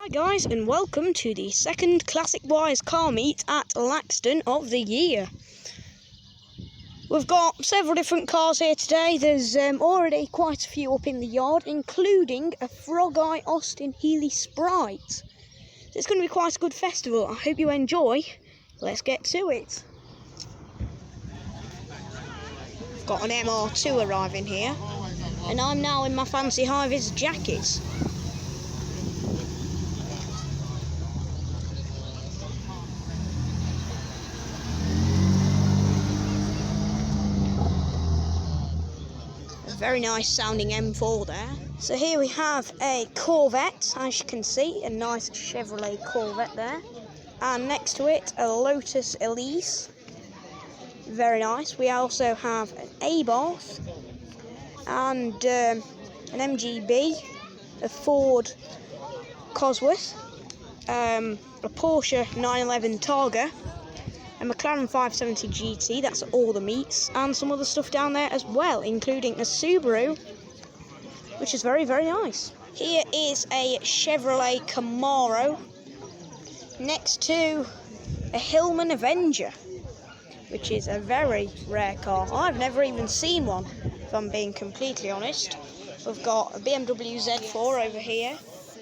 Hi guys, and welcome to the second Classicwise car meet at Laxton of the year. We've got several different cars here today. There's already quite a few up in the yard, including a Frog Eye Austin Healey Sprite. So it's going to be quite a good festival. I hope you enjoy. Let's get to it. Got an MR2 arriving here, and I'm now in my fancy high-vis jacket. Very nice sounding M4 there. So here we have a Corvette, as you can see, a nice Chevrolet Corvette there. And next to it, a Lotus Elise. Very nice. We also have an Abarth and an MGB, a Ford Cosworth, a Porsche 911 Targa, a McLaren 570 GT, that's all the meets, and some other stuff down there as well, including a Subaru, which is very, very nice. Here is a Chevrolet Camaro, next to a Hillman Avenger, which is a very rare car. I've never even seen one, if I'm being completely honest. We've got a BMW Z4 over here,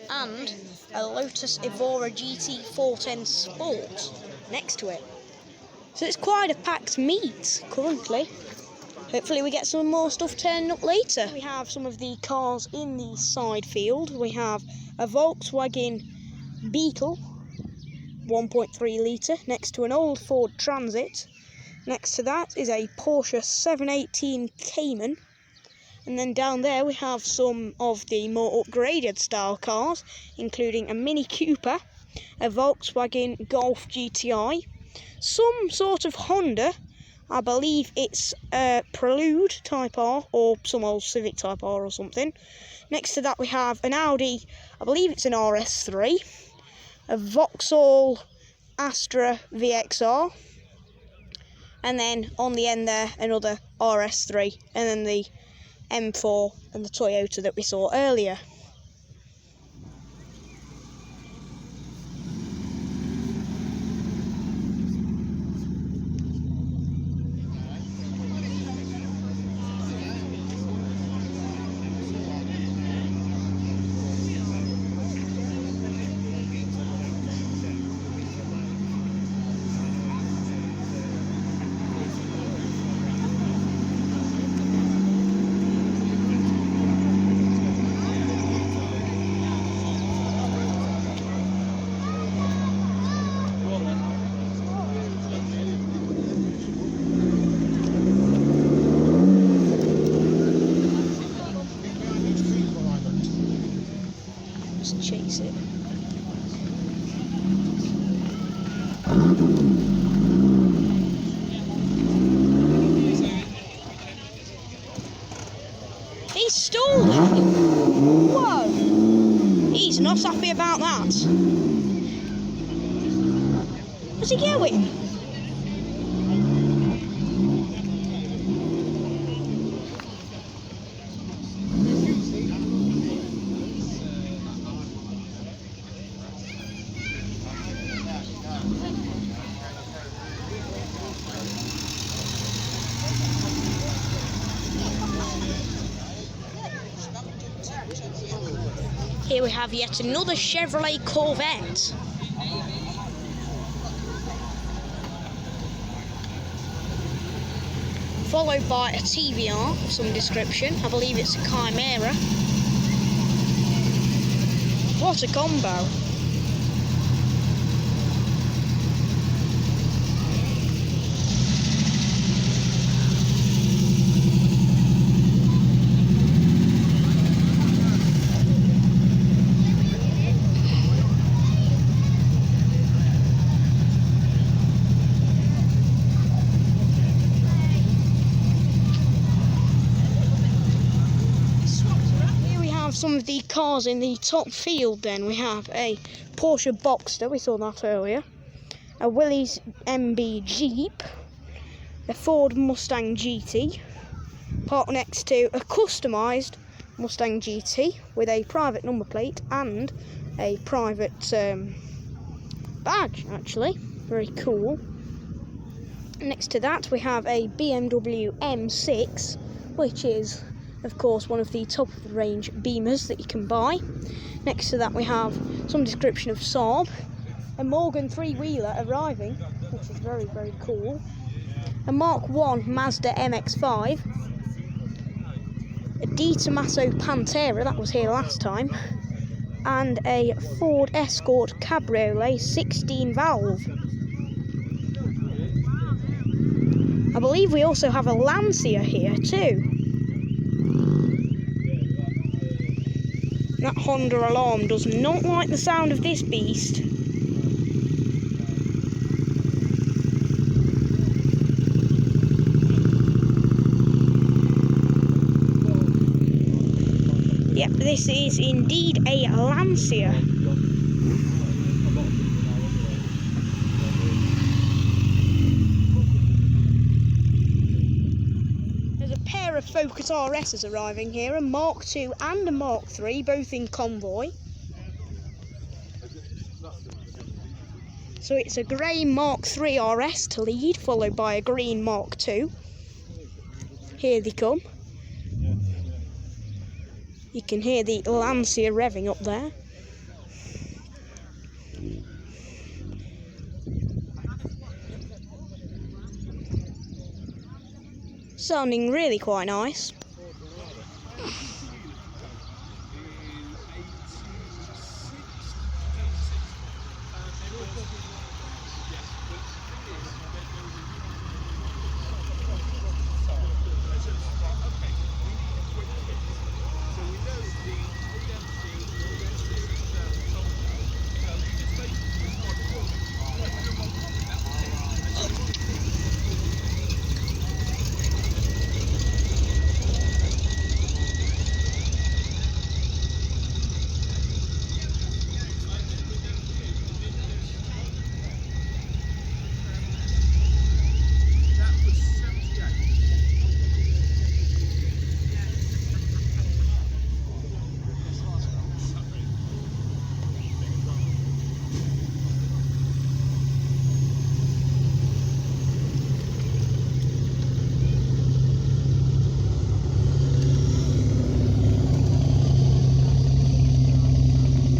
and a Lotus Evora GT 410 Sport next to it. So it's quite a packed meet currently. Hopefully we get some more stuff turning up later. We have some of the cars in the side field. We have a Volkswagen Beetle, 1.3 litre, next to an old Ford Transit. Next to that is a Porsche 718 Cayman. And then down there we have some of the more upgraded style cars, including a Mini Cooper, a Volkswagen Golf GTI, some sort of Honda, I believe it's a Prelude Type R or some old Civic Type R or something. Next to that we have an Audi, I believe it's an RS3, a Vauxhall Astra VXR, and then on the end there another RS3, and then the M4 and the Toyota that we saw earlier. Chase it. He stole it! Whoa! He's not happy about that. Where's he going? Here we have yet another Chevrolet Corvette. Followed by a TVR of some description. I believe it's a Chimera. What a combo. Some of the cars in the top field then. We have a Porsche Boxster, we saw that earlier, a Willys MB Jeep, a Ford Mustang GT, parked next to a customised Mustang GT with a private number plate and a private badge, actually. Very cool. Next to that we have a BMW M6, which is of course one of the top of the range Beamers that you can buy. Next to that we have some description of Saab, a Morgan three-wheeler arriving, which is very, very cool, a Mark 1 Mazda MX-5, a Di Tommaso Pantera, that was here last time, and a Ford Escort Cabriolet 16 valve. I believe we also have a Lancia here too. That Honda alarm does not like the sound of this beast. Yep, this is indeed a Lancia. Of Focus RSs arriving here, a Mark II and a Mark III, both in convoy. So it's a grey Mark III RS to lead, followed by a green Mark II. Here they come. You can hear the Lancia revving up there. Sounding really quite nice.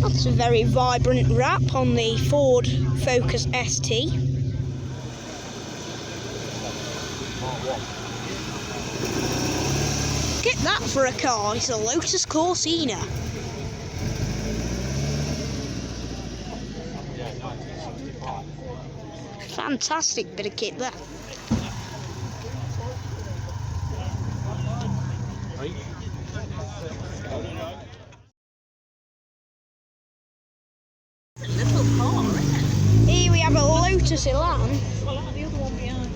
That's a very vibrant wrap on the Ford Focus ST. Get that for a car, it's a Lotus Corsina. Fantastic bit of kit there. Here we have a Lotus Elan. Well, like the other one behind it.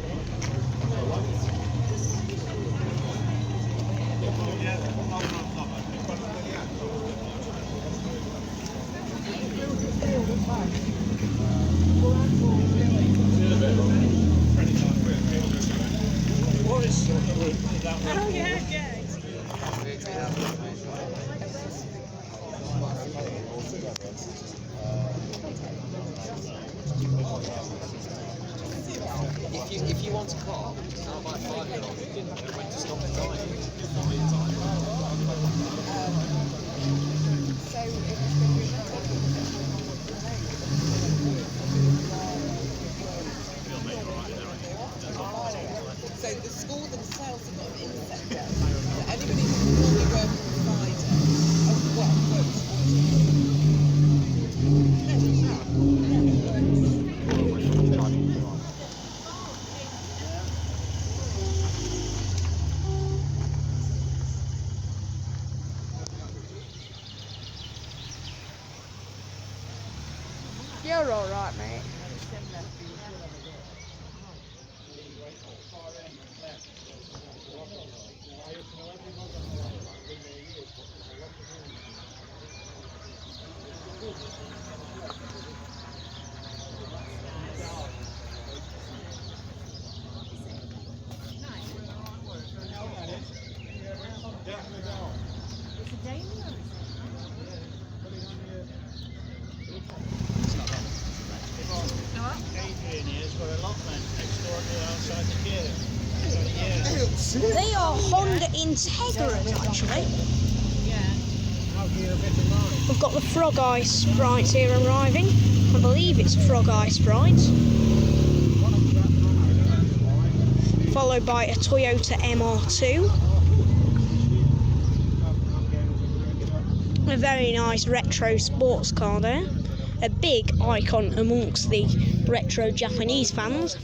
Oh, yeah, yeah. If you want a car, I'll buy a 5-year-old who didn't know when to stop and die. So the school themselves have got an incentive. So anybody who's only working on Friday, You're alright, mate. They are Honda Integra, actually. We've got the Frog Eye Sprite here arriving. I believe it's Frog Eye Sprite. Followed by a Toyota MR2. A very nice retro sports car there. A big icon amongst the retro Japanese fans.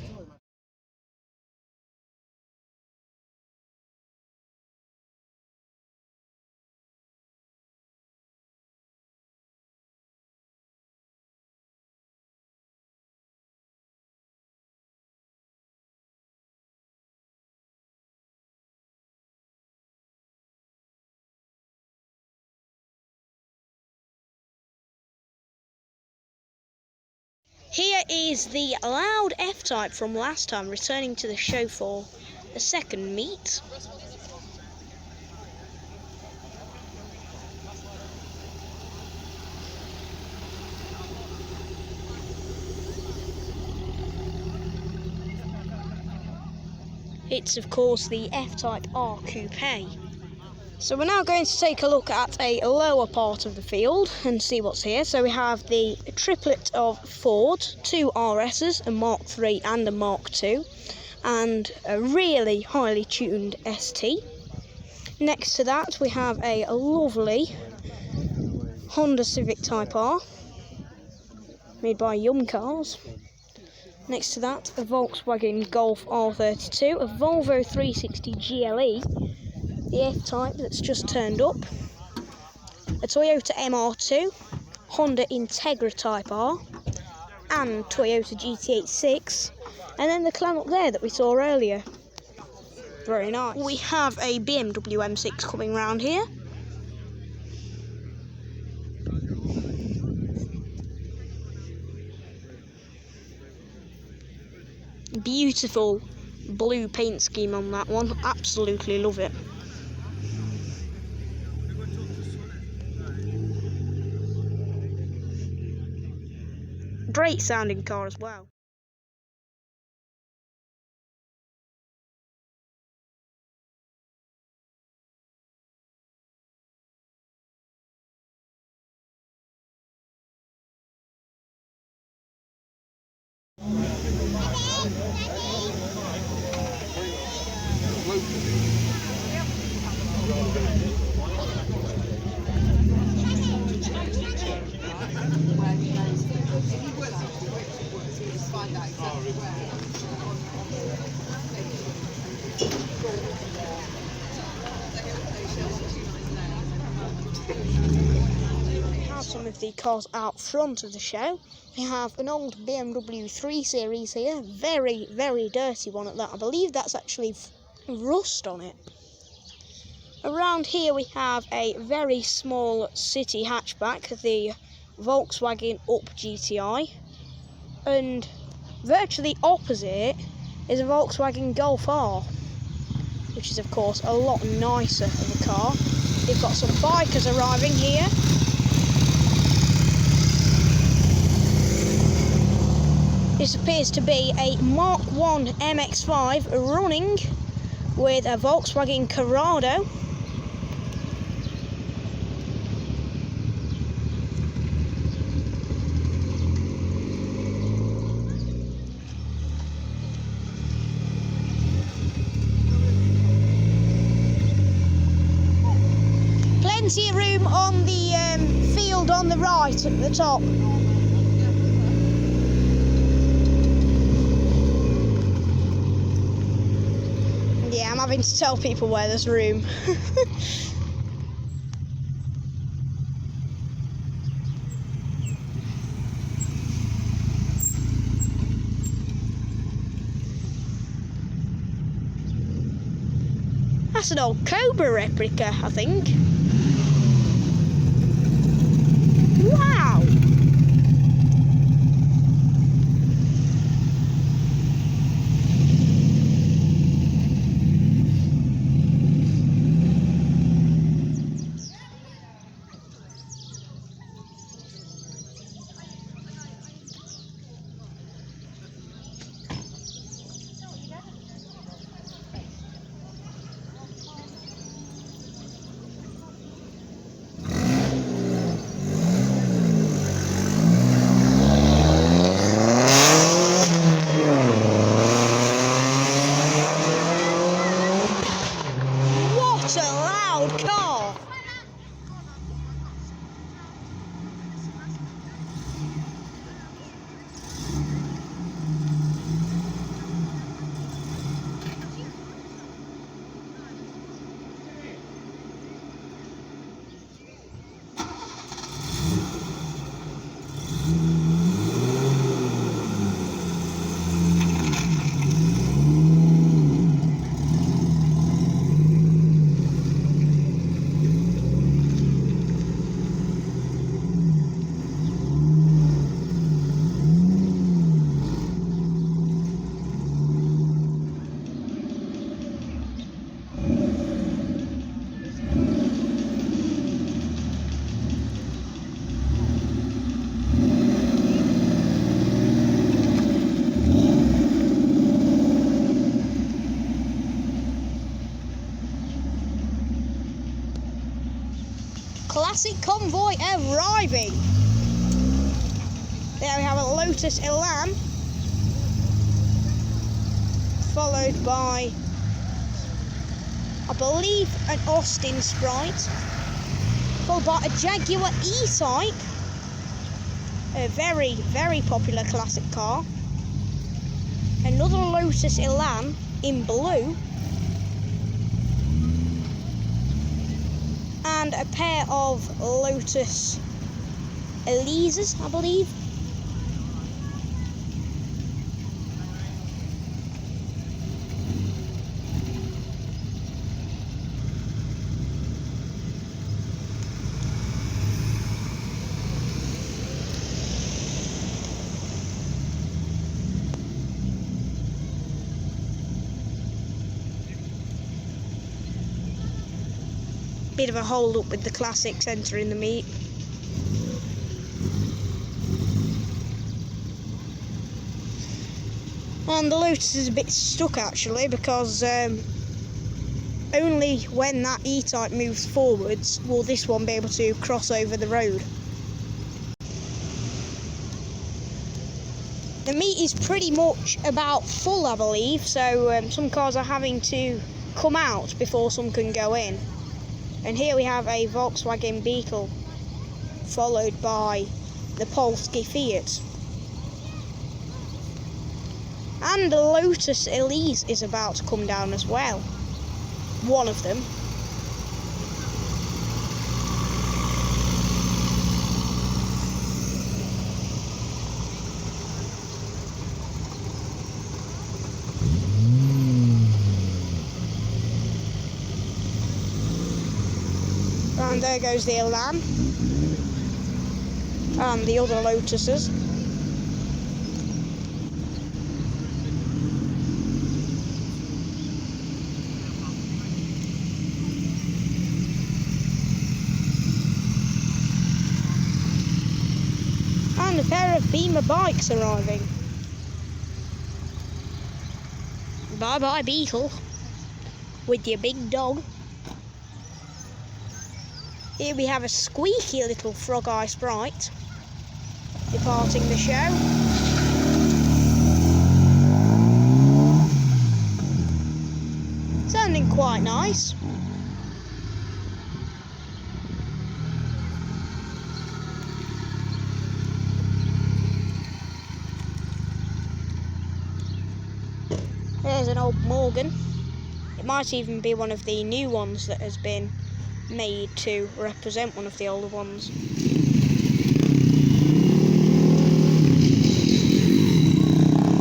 Here is the loud F-Type from last time, returning to the show for a second meet. It's of course the F-Type R Coupé. So we're now going to take a look at a lower part of the field and see what's here. So we have the triplet of Ford, 2 RSs, a Mark III and a Mark II, and a really highly tuned ST. Next to that we have a lovely Honda Civic Type R, made by Yum Cars. Next to that, a Volkswagen Golf R32, a Volvo 360 GLE, the F-Type that's just turned up, a Toyota MR2, Honda Integra Type R, and Toyota GT86, and then the clam up there that we saw earlier. Very nice. We have a BMW M6 coming round here. Beautiful blue paint scheme on that one, absolutely love it. Great sounding car as well. Some of the cars out front of the show. We have an old BMW 3 Series here, very, very dirty one at that. I believe that's actually rust on it. Around here we have a very small city hatchback, the Volkswagen Up GTI, and virtually opposite is a Volkswagen Golf R, which is of course a lot nicer of a car. You've got some bikers arriving here. This appears to be a Mark I MX-5 running with a Volkswagen Corrado. Plenty of room on the field on the right at the top. Yeah, I'm having to tell people where there's room. That's an old Cobra replica, I think. Wow! classic convoy arriving. There we have a Lotus Elan, followed by, I believe, an Austin Sprite, followed by a Jaguar E-Type, a very, very popular classic car, another Lotus Elan in blue, and a pair of Lotus Elises, I believe. Bit of a hold up with the classics entering the meet. And the Lotus is a bit stuck actually, because only when that E-Type moves forwards will this one be able to cross over the road. The meet is pretty much about full, I believe, so some cars are having to come out before some can go in. And here we have a Volkswagen Beetle, followed by the Polski Fiat. And the Lotus Elise is about to come down as well. One of them. And there goes the Elan and the other Lotuses. And a pair of Beamer bikes arriving. Bye bye Beetle with your big dog. Here we have a squeaky little Frog Eye Sprite departing the show. Sounding quite nice. There's an old Morgan. It might even be one of the new ones that has been made to represent one of the older ones.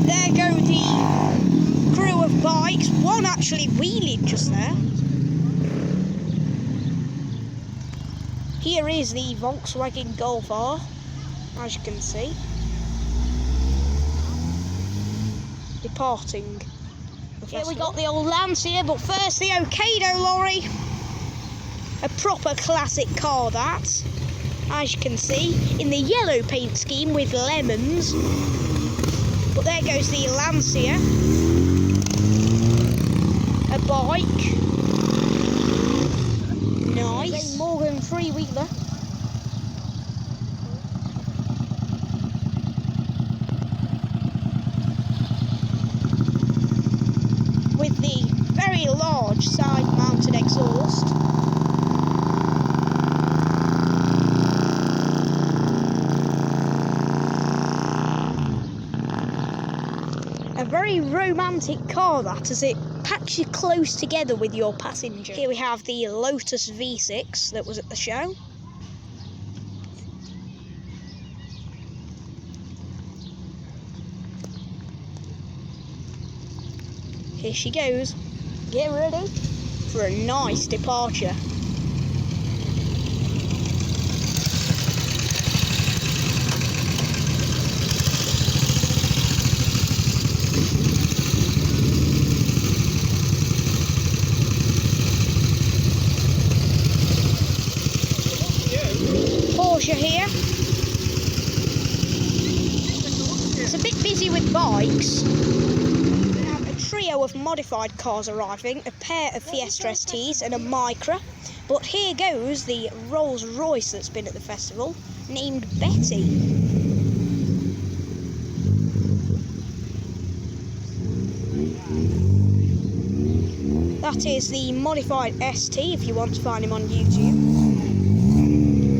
There go the crew of bikes. One actually wheeling just there. Here is the Volkswagen Golf R, as you can see, departing. Here we got the old Lancia, but first the Dovecote lorry. A proper classic car that, as you can see, in the yellow paint scheme with lemons. But there goes the Lancia, a bike, nice, a Morgan three-wheeler. With the very large side-mounted exhaust. A very romantic car that, as it packs you close together with your passenger. Here we have the Lotus V6 that was at the show. Here she goes. Get ready for a nice departure. Porsche here. It's a bit busy with bikes. We have a trio of modified cars arriving, a pair of Fiesta STs and a Micra. But here goes the Rolls Royce that's been at the festival, named Betty. That is the modified ST if you want to find him on YouTube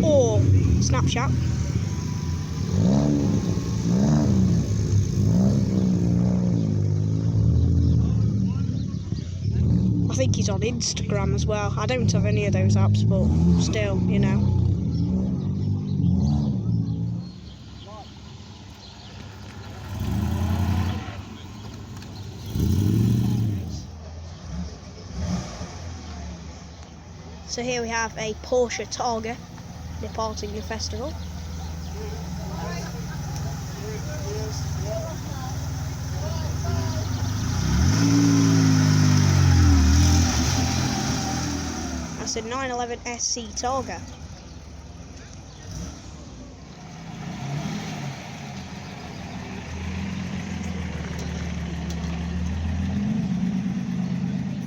or Snapchat. I think he's on Instagram as well. I don't have any of those apps, but still, you know. So here we have a Porsche Targa departing the festival. That's a 911 SC Targa.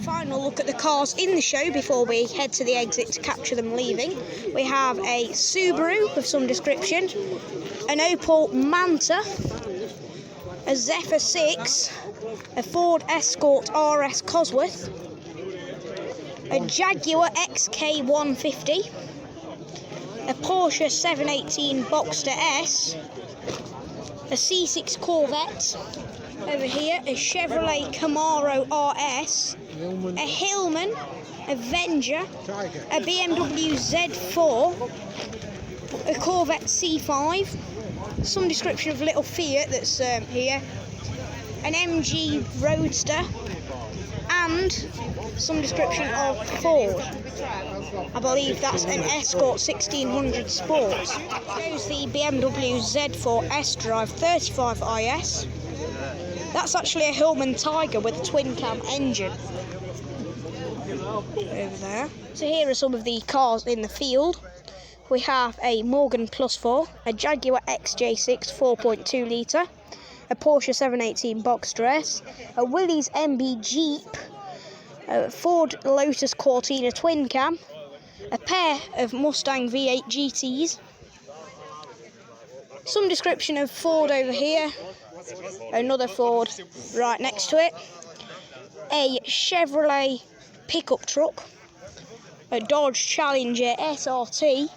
Final look at the cars in the show before we head to the exit to capture them leaving. We have a Subaru of some description, an Opel Manta, a Zephyr 6, a Ford Escort RS Cosworth, a Jaguar XK150, a Porsche 718 Boxster S, a C6 Corvette, over here a Chevrolet Camaro RS, a Hillman, a Venger, a BMW Z4, a Corvette C5, some description of little Fiat that's here, an MG Roadster, and some description of Ford. I believe that's an Escort 1600 Sport. Shows the BMW Z4 S-Drive 35 IS. That's actually a Hillman Tiger with a twin cam engine. Over there. So here are some of the cars in the field. We have a Morgan Plus 4, a Jaguar XJ6 4.2 litre, a Porsche 718 Boxster S, a Willys MB Jeep, a Ford Lotus Cortina twin cam, a pair of Mustang V8 GTs, some description of Ford over here, another Ford right next to it, a Chevrolet pickup truck, a Dodge Challenger SRT,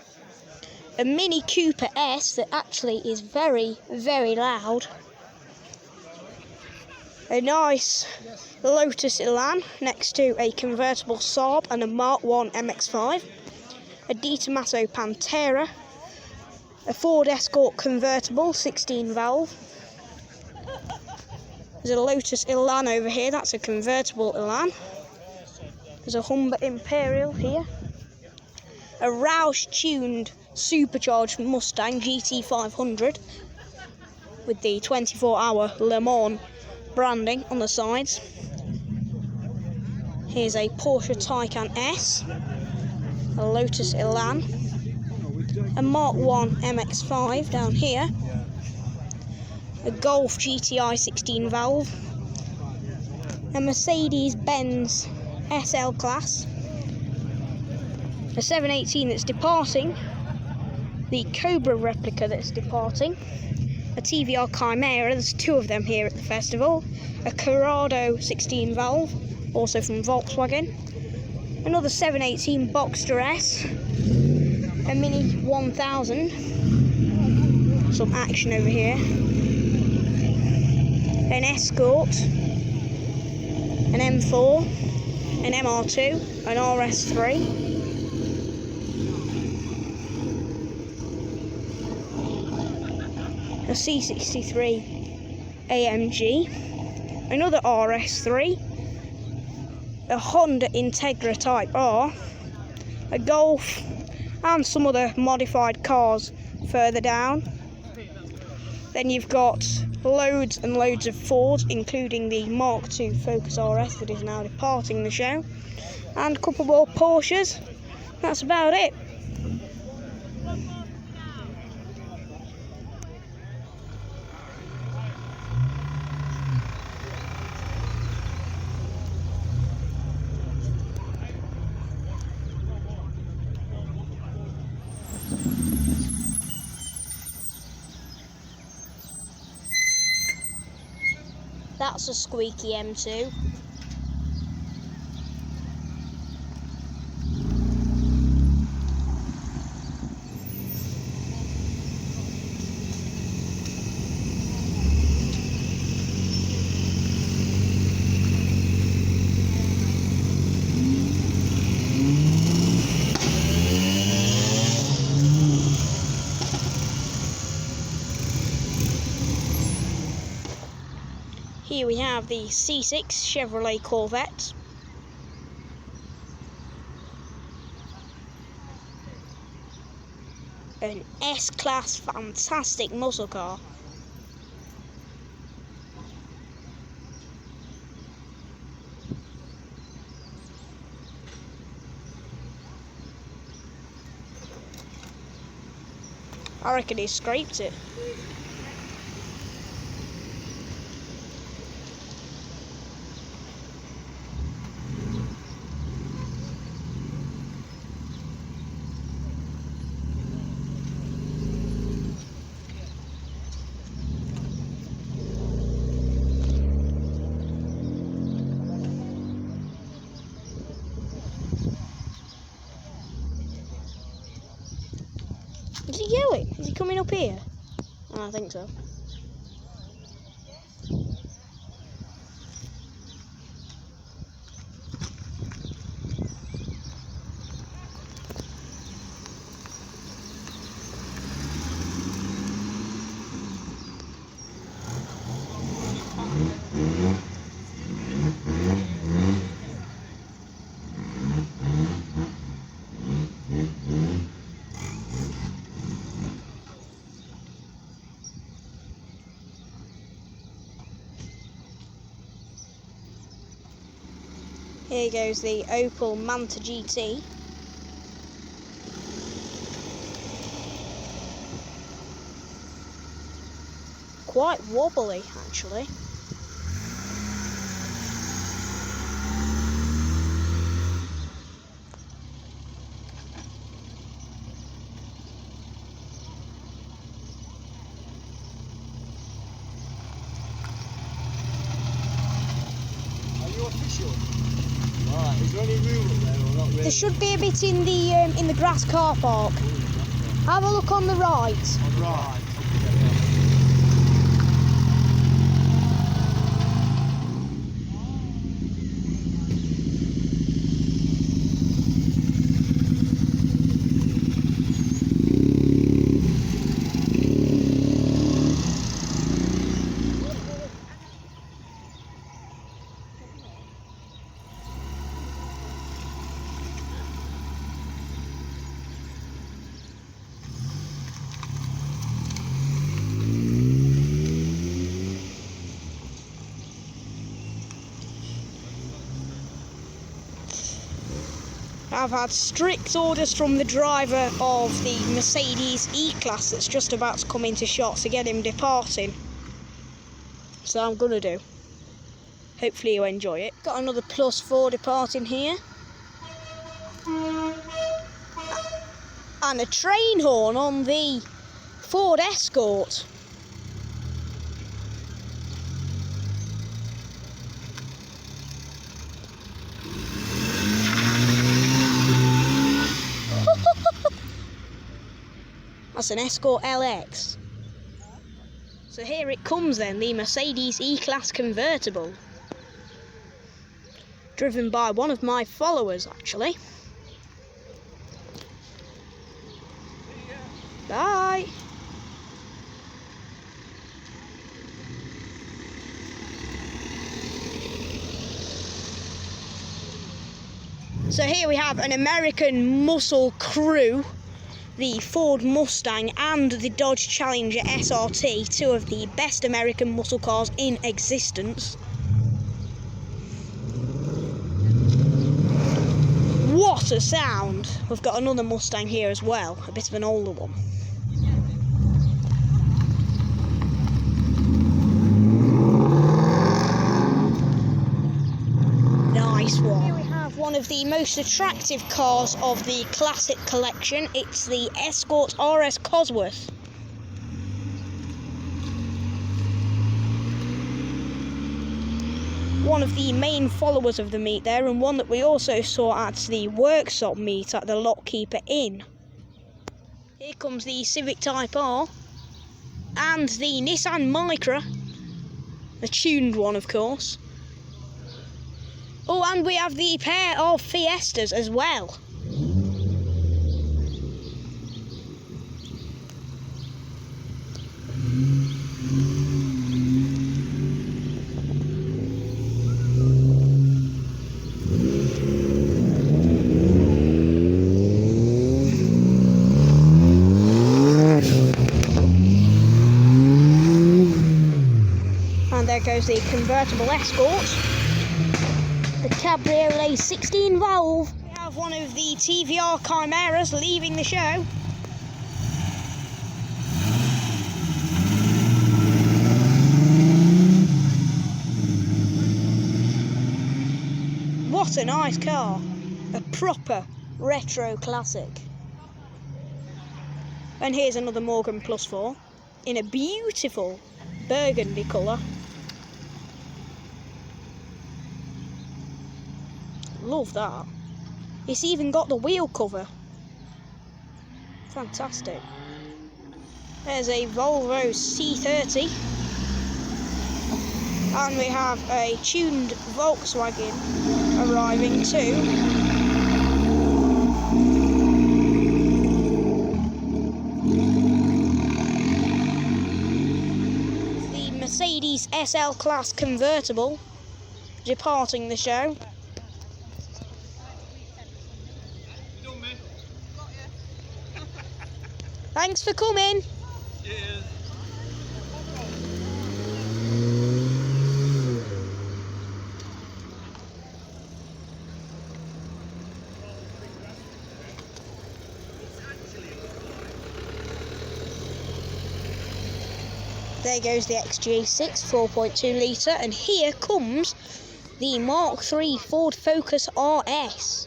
a Mini Cooper S that actually is very, very loud, a nice Lotus Elan next to a convertible Saab and a Mark 1 MX-5, a Di Tomato Pantera, a Ford Escort convertible 16 valve. There's a Lotus Elan over here, that's a convertible Elan. There's a Humber Imperial here. A Roush-tuned supercharged Mustang GT500 with the 24-hour Le Mans branding on the sides. Here's a Porsche Taycan S, a Lotus Elan, a Mark 1 MX-5 down here, a Golf GTI 16 valve, a Mercedes-Benz SL Class, a 718 that's departing, the Cobra replica that's departing, a TVR Chimera, there's two of them here at the festival, a Corrado 16 valve, also from Volkswagen, another 718 Boxster S, a Mini 1000, some action over here, an Escort, an M4, an MR2, an RS3, a C63 AMG, another RS3, a Honda Integra Type R, a Golf, and some other modified cars further down. Then you've got loads and loads of Fords, including the Mark II Focus RS that is now departing the show, and a couple more Porsches. That's about it. That's a squeaky M2. Here we have the C6 Chevrolet Corvette. An S-Class fantastic muscle car. I reckon he scraped it. Is he going? Is he coming up here? Oh, I think so. Here goes the Opel Manta GT. Quite wobbly, actually. Are you official? Right, is there any room up there or not really? There should be a bit in the grass car park. Have a look on the right. Right. I've had strict orders from the driver of the Mercedes E-Class that's just about to come into shot to get him departing. So I'm gonna do. Hopefully you enjoy it. Got another +4 departing here. And a train horn on the Ford Escort. That's an Escort LX. So here it comes then, the Mercedes E-Class convertible. Driven by one of my followers, actually. Bye. So here we have an American muscle crew. The Ford Mustang and the Dodge Challenger SRT, two of the best American muscle cars in existence. What a sound! We've got another Mustang here as well, a bit of an older one. Nice one. Here we have one of the most attractive cars of the classic collection. It's the Escort RS Cosworth. one of the main followers of the meet there, and one that we also saw at the workshop meet at the Dovecote Inn. Here comes the Civic Type R and the Nissan Micra, the tuned one of course. Oh, and we have the pair of Fiestas as well. And there goes the convertible Escort, the Cabriolet 16 valve. We have one of the TVR Chimeras leaving the show. What a nice car, a proper retro classic. And here's another Morgan Plus 4 in a beautiful burgundy colour. Love that. It's even got the wheel cover. Fantastic. There's a Volvo C30. And we have a tuned Volkswagen arriving too. The Mercedes SL Class convertible departing the show. Thanks for coming. Cheers. There goes the XG6 4.2 litre, and here comes the Mark III Ford Focus RS.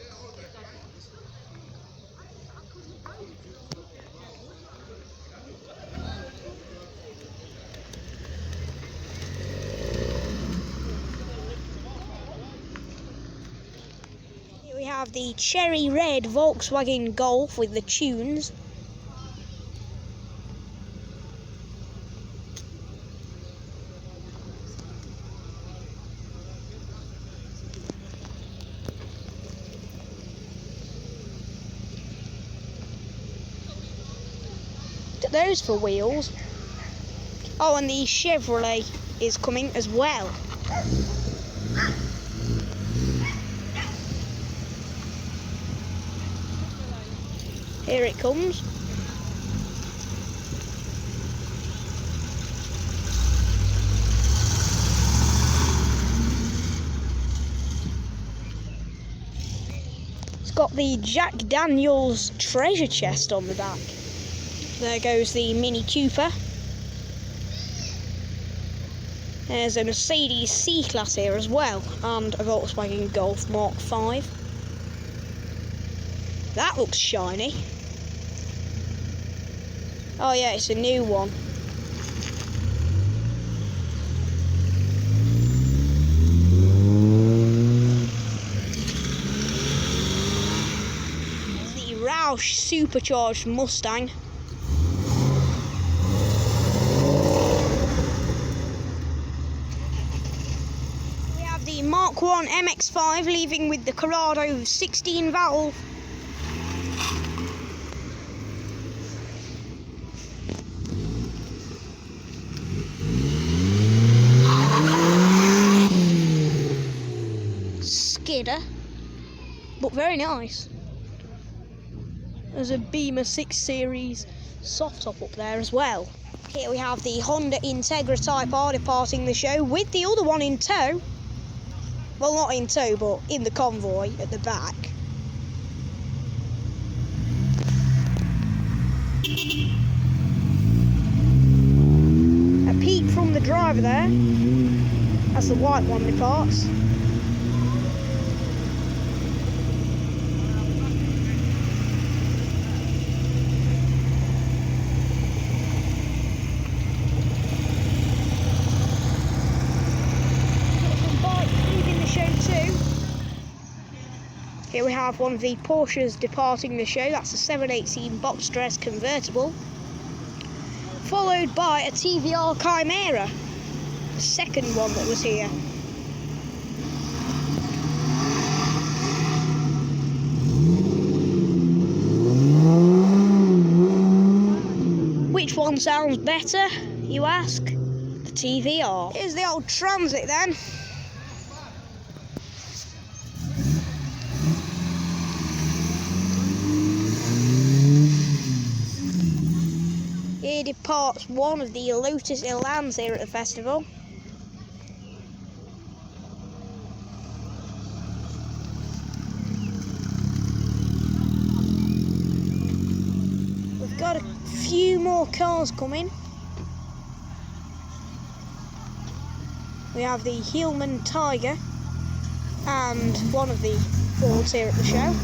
Here we have the cherry red Volkswagen Golf with the tunes. Those for wheels. Oh, and the Chevrolet is coming as well. Here it comes. It's got the Jack Daniels treasure chest on the back. There goes the Mini Cooper. There's a Mercedes C-Class here as well, and a Volkswagen Golf Mark V. That looks shiny. Oh yeah, it's a new one. There's the Roush supercharged Mustang. The Mark 1 MX-5 leaving with the Corrado 16 valve. Skidder, but very nice. There's a Beamer 6 Series soft top up there as well. Here we have the Honda Integra Type R departing the show with the other one in tow. Well, not in tow, but in the convoy at the back. A peep from the driver there, as the white one departs. Some bike Here we have one of the Porsches departing the show. That's a 718 box dress convertible. Followed by a TVR Chimera, the second one that was here. Which one sounds better, you ask? The TVR. Here's the old Transit then. Here departs one of the Lotus Elans here at the festival. We've got a few more cars coming. We have the Hillman Tiger and one of the Fords here at the show.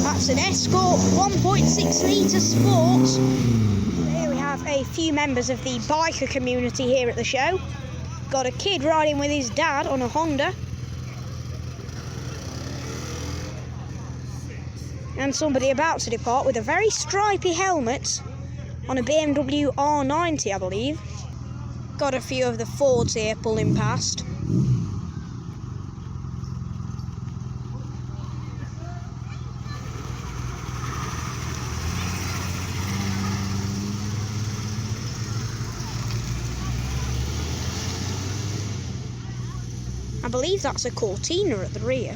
That's an Escort 1.6 litre Sport. Here we have a few members of the biker community here at the show. Got a kid riding with his dad on a Honda. And somebody about to depart with a very stripy helmet on a BMW R90, I believe. Got a few of the Fords here pulling past. I believe that's a Cortina at the rear.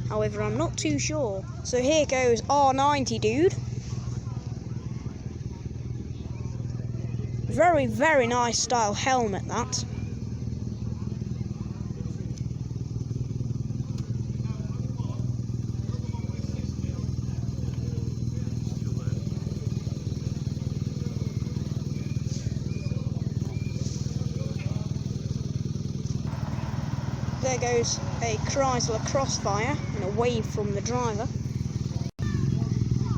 However, I'm not too sure. So here goes R90 dude. Very, very nice style helmet that. There goes a Chrysler Crossfire and a wave from the driver.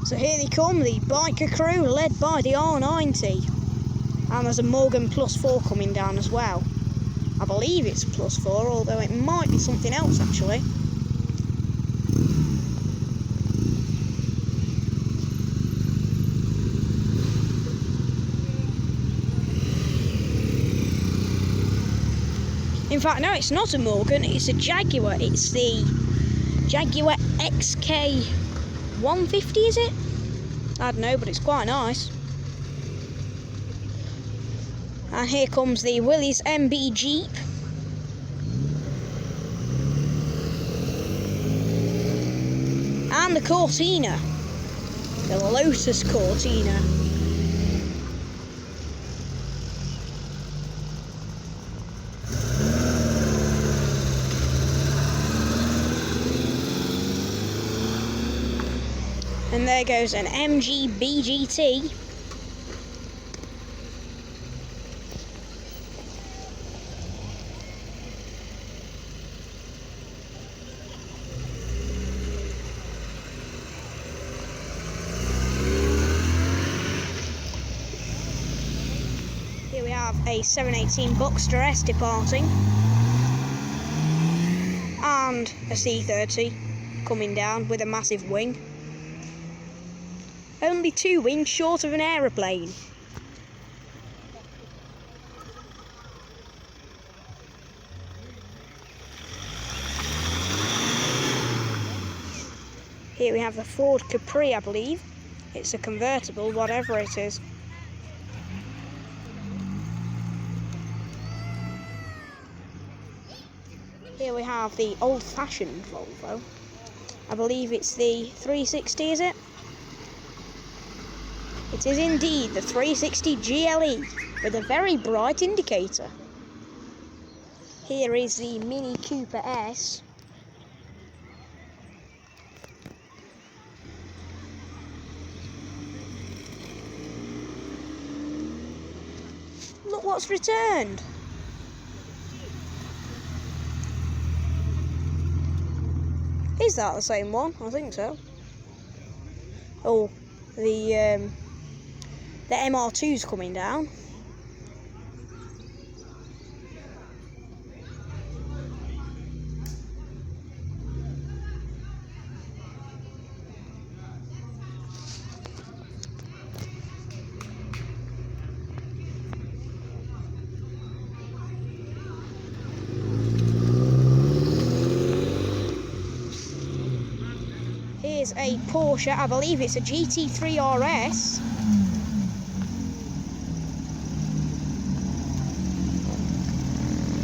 So here they come, the biker crew led by the R90. And there's a Morgan Plus 4 coming down as well. I believe it's Plus 4, although it might be something else actually. In fact, no, it's not a Morgan, it's a Jaguar. It's the Jaguar XK 150, is it? I don't know, but it's quite nice. And here comes the Willys MB Jeep. And the Cortina. The Lotus Cortina. And there goes an MG BGT. Here we have a 718 Boxster S departing. And a C30 coming down with a massive wing. Only 2 wings short of an aeroplane. Here we have the Ford Coupé, I believe. It's a convertible, whatever it is. Here we have the old-fashioned Volvo. I believe it's the 360, is it? It is indeed the 360 GLE with a very bright indicator. Here is the Mini Cooper S. Look what's returned. Is that the same one? I think so. Oh, the MR2's coming down. is a Porsche. I believe it's a GT3 RS.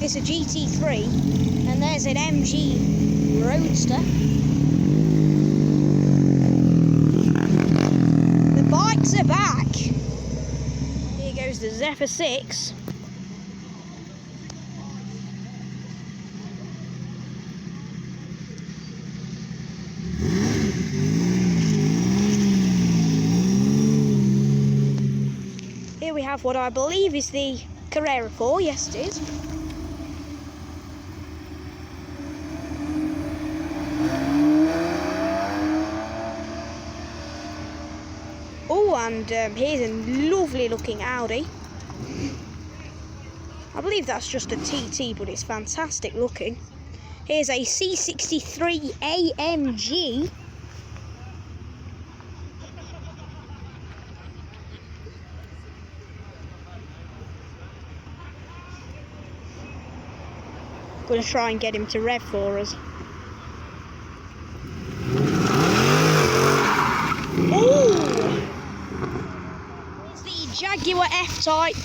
It's a GT3, and there's an MG Roadster. The bikes are back. Here goes the Zephyr 6. Here we have what I believe is the Carrera 4. Yes, it is. Oh, and here's a lovely looking Audi. I believe that's just a TT, but it's fantastic looking. Here's a C63 AMG. Going to try and get him to rev for us. Oh! It's the Jaguar F-Type.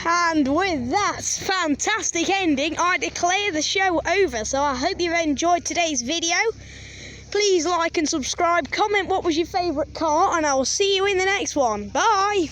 And with that fantastic ending, I declare the show over. So I hope you've enjoyed today's video. Please like and subscribe, comment what was your favourite car, and I will see you in the next one. Bye!